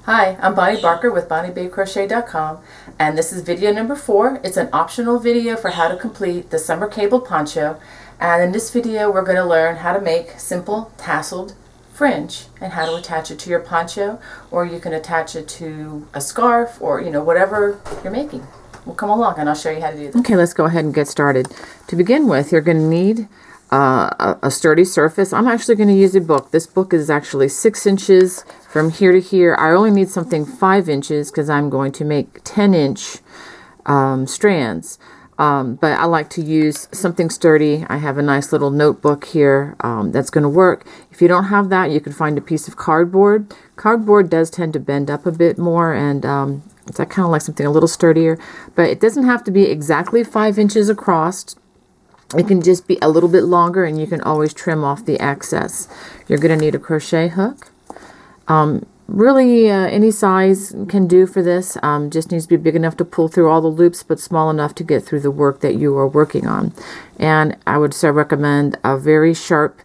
Hi, I'm Bonnie Barker with BonnieBabeCrochet.com, and this is video number 4. It's an optional video for how to complete the Summer Cabled Poncho, and in this video we're going to learn how to make simple tasseled fringe and how to attach it to your poncho, or you can attach it to a scarf, or whatever you're making. Well, come along and I'll show you how to do this. Okay, let's go ahead and get started. To begin with, you're going to need a sturdy surface. I'm actually going to use a book. This book is actually 6 inches from here to here. I only need something 5 inches because I'm going to make 10-inch strands. But I like to use something sturdy. I have a nice little notebook here that's going to work. If you don't have that, you can find a piece of cardboard. Cardboard does tend to bend up a bit more, and it's kind of like something a little sturdier. But it doesn't have to be exactly 5 inches across. It can just be a little bit longer, and you can always trim off the excess. You're going to need a crochet hook. Really, any size can do for this. Just needs to be big enough to pull through all the loops, but small enough to get through the work that you are working on. And I would recommend a very sharp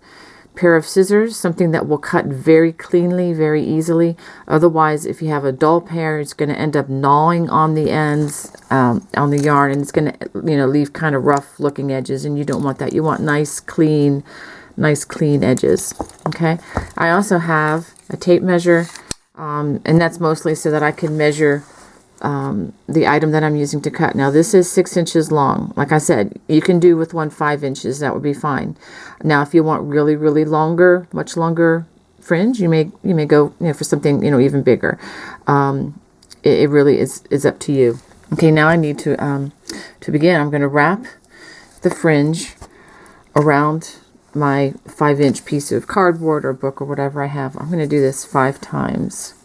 pair of scissors, something that will cut very cleanly, very easily. Otherwise, if you have a dull pair, it's going to end up gnawing on the ends on the yarn, and it's going to leave kind of rough looking edges, and you don't want that. You want nice clean edges. Okay, I also have a tape measure, and that's mostly so that I can measure the item that I'm using to cut. Now this is 6 inches long. Like I said, you can do with 5 inches. That would be fine. Now if you want really longer, much longer fringe, you may go for something even bigger. It really is up to you. Okay, now I need to begin. I'm going to wrap the fringe around my 5-inch piece of cardboard or book or whatever I have. I'm going to do this 5 times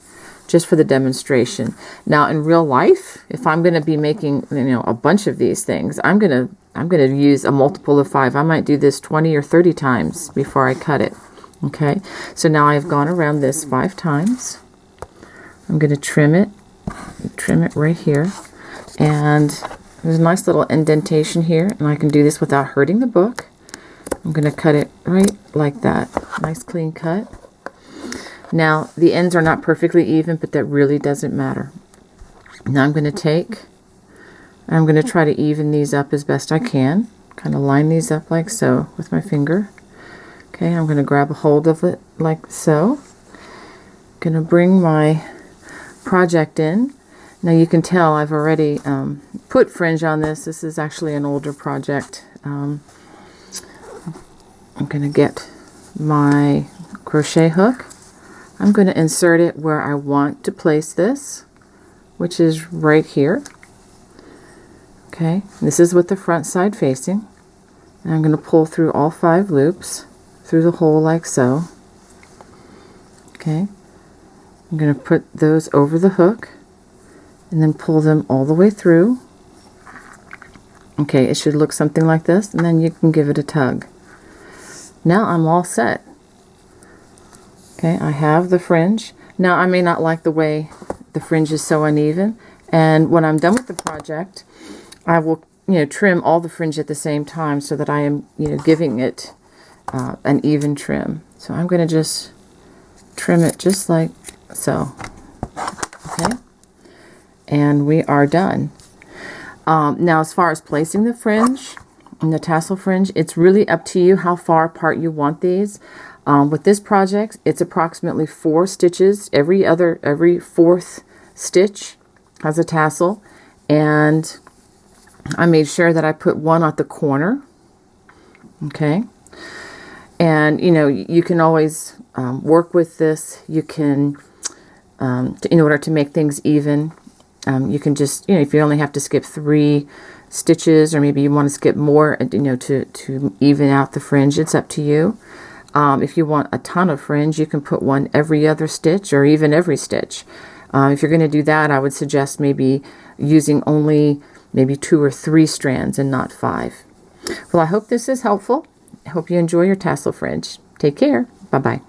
just for the demonstration. Now in real life, if I'm going to be making a bunch of these things, I'm going to use a multiple of 5. I might do this 20 or 30 times before I cut it. Okay, so now I've gone around this 5 times. I'm going to trim it right here, and there's a nice little indentation here, and I can do this without hurting the book. I'm going to cut it right like that. Nice clean cut. Now, the ends are not perfectly even, but that really doesn't matter. Now I'm going to try to even these up as best I can. Kind of line these up like so with my finger. Okay, I'm going to grab a hold of it like so. Going to bring my project in. Now you can tell I've already put fringe on this. This is actually an older project. I'm going to get my crochet hook. I'm going to insert it where I want to place this, which is right here. Okay, this is with the front side facing. And I'm going to pull through all 5 loops through the hole like so. Okay, I'm going to put those over the hook and then pull them all the way through. Okay, it should look something like this, and then you can give it a tug. Now I'm all set. Okay, I have the fringe. Now I may not like the way the fringe is so uneven, and when I'm done with the project, I will trim all the fringe at the same time so that I am giving it an even trim. So I'm going to just trim it just like so. Okay, and we are done. Now as far as placing the fringe and the tassel fringe, it's really up to you how far apart you want these. With this project, it's approximately 4 stitches. Every 4th stitch has a tassel, and I made sure that I put one at the corner. Okay, and you can always work with this. You can, in order to make things even, you can just if you only have to skip 3 stitches, or maybe you want to skip more, to even out the fringe. It's up to you. If you want a ton of fringe, you can put one every other stitch, or even every stitch. If you're going to do that, I would suggest maybe using only maybe 2 or 3 strands and not 5. Well, I hope this is helpful. I hope you enjoy your tassel fringe. Take care. Bye-bye.